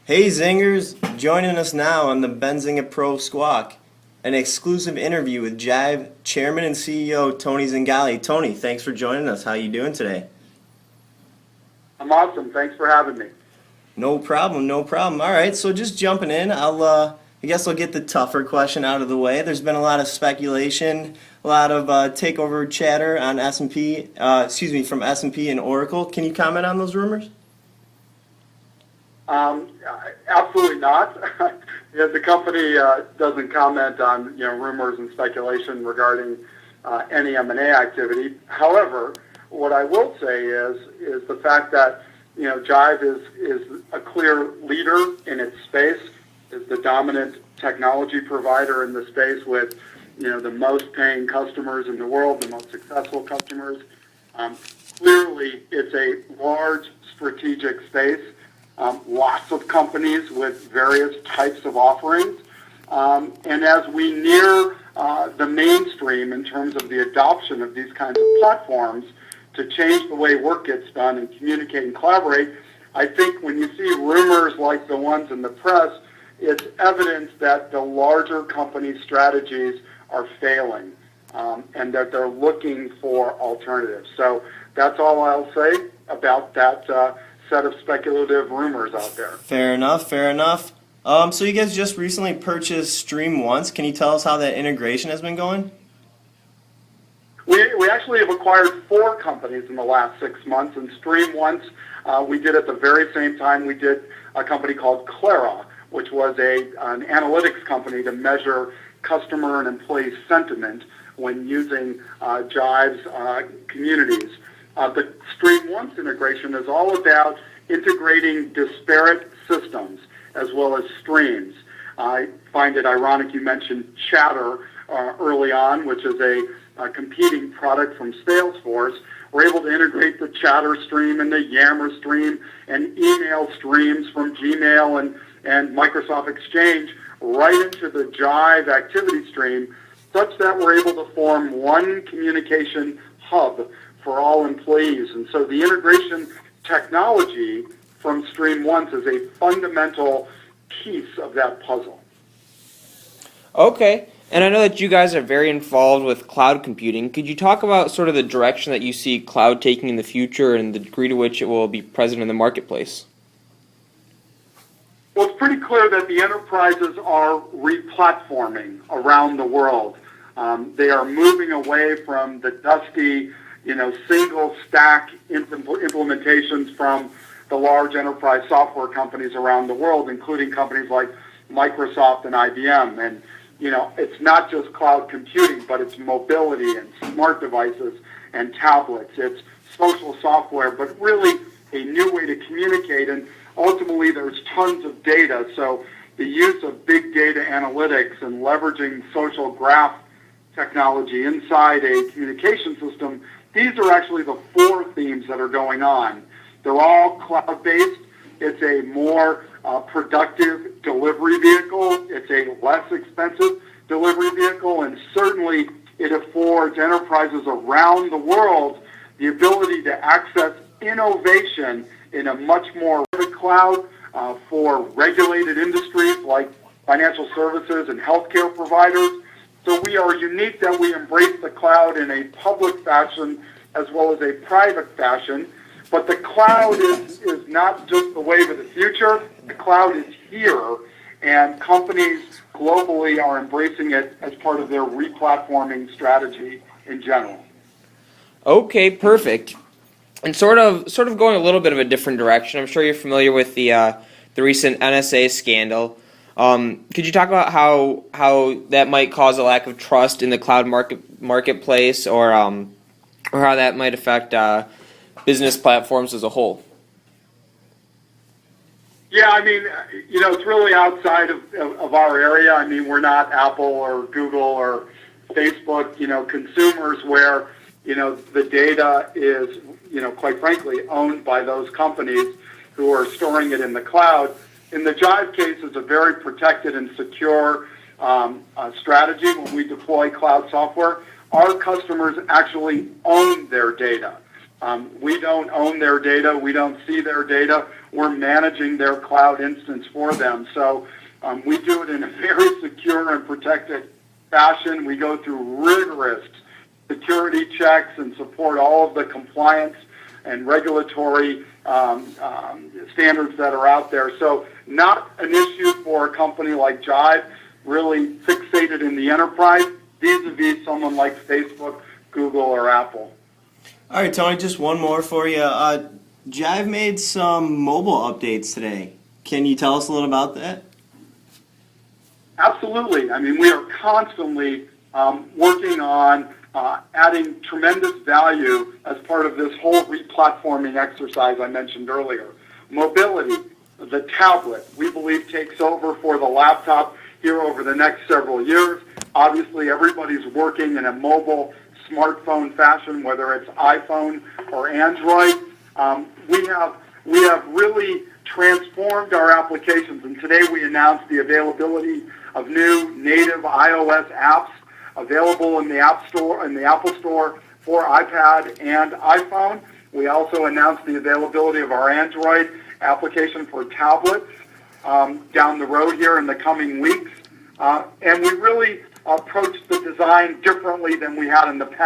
Hey Zingers, joining us now on the Benzinga Pro Squawk, an exclusive interview with Jive Chairman and CEO Tony Zingali. Tony, thanks for joining us. How you doing today? I'm awesome. Thanks for having me. No problem, no problem. All right, so just jumping in, I guess I'll get the tougher question out of the way. There's been a lot of speculation, a lot of takeover chatter on S&P, from S&P and Oracle. Can you comment on those rumors? Absolutely not. The company doesn't comment on rumors and speculation regarding any M&A activity. However, what I will say is the fact that Jive is a clear leader in its space, is the dominant technology provider in the space with the most paying customers in the world, the most successful customers. Clearly, it's a large strategic space. Lots of companies with various types of offerings. And as we near the mainstream in terms of the adoption of these kinds of platforms to change the way work gets done and communicate and collaborate, I think when you see rumors like the ones in the press, it's evidence that the larger company strategies are failing and that they're looking for alternatives. So that's all I'll say about that set of speculative rumors out there. Fair enough, fair enough. So you guys just recently purchased Stream Once. Can you tell us how that integration has been going? We actually have acquired 4 companies in the last 6 months, and Stream Once we did at the very same time we did a company called Clara, which was an analytics company to measure customer and employee sentiment when using Jive's communities. The Stream Once integration is all about integrating disparate systems as well as streams. I find it ironic you mentioned Chatter early on, which is a competing product from Salesforce. We're able to integrate the Chatter stream and the Yammer stream and email streams from Gmail and Microsoft Exchange right into the Jive activity stream, such that we're able to form one communication hub for all employees. And so the integration technology from Stream Once is a fundamental piece of that puzzle. Okay, and I know that you guys are very involved with cloud computing. Could you talk about sort of the direction that you see cloud taking in the future and the degree to which it will be present in the marketplace? Well, it's pretty clear that the enterprises are replatforming around the world. They are moving away from the dusty single stack implementations from the large enterprise software companies around the world, including companies like Microsoft and IBM. And, it's not just cloud computing, but it's mobility and smart devices and tablets. It's social software, but really a new way to communicate. And ultimately, there's tons of data. So the use of big data analytics and leveraging social graph technology inside a communication system, these are actually the 4 themes that are going on. They're all cloud-based. It's a more productive delivery vehicle. It's a less expensive delivery vehicle, and certainly it affords enterprises around the world the ability to access innovation in a much more cloud for regulated industries like financial services and healthcare providers. So we are unique that we embrace the cloud in a public fashion as well as a private fashion. But the cloud is not just the wave of the future. The cloud is here, and companies globally are embracing it as part of their replatforming strategy in general. Okay, perfect. And sort of going a little bit of a different direction. I'm sure you're familiar with the recent NSA scandal. Could you talk about how that might cause a lack of trust in the cloud marketplace, or how that might affect business platforms as a whole? Yeah, I mean, it's really outside of our area. I mean, we're not Apple or Google or Facebook, consumers where, the data is, quite frankly, owned by those companies who are storing it in the cloud. In the Jive case, it's a very protected and secure strategy when we deploy cloud software. Our customers actually own their data. We don't own their data. We don't see their data. We're managing their cloud instance for them. So we do it in a very secure and protected fashion. We go through rigorous security checks and support all of the compliance and regulatory standards that are out there. So not an issue for a company like Jive, really fixated in the enterprise, vis-a-vis someone like Facebook, Google, or Apple. All right, Tony, just one more for you. Jive made some mobile updates today. Can you tell us a little about that? Absolutely. I mean, we are constantly working on adding tremendous value as part of this whole replatforming exercise I mentioned earlier. Mobility, the tablet, we believe takes over for the laptop here over the next several years. Obviously, everybody's working in a mobile smartphone fashion, whether it's iPhone or Android. We have really transformed our applications, and today we announced the availability of new native iOS apps available in the App Store, in the Apple Store for iPad and iPhone. We also announced the availability of our Android application for tablets down the road here in the coming weeks. And we really approached the design differently than we had in the past.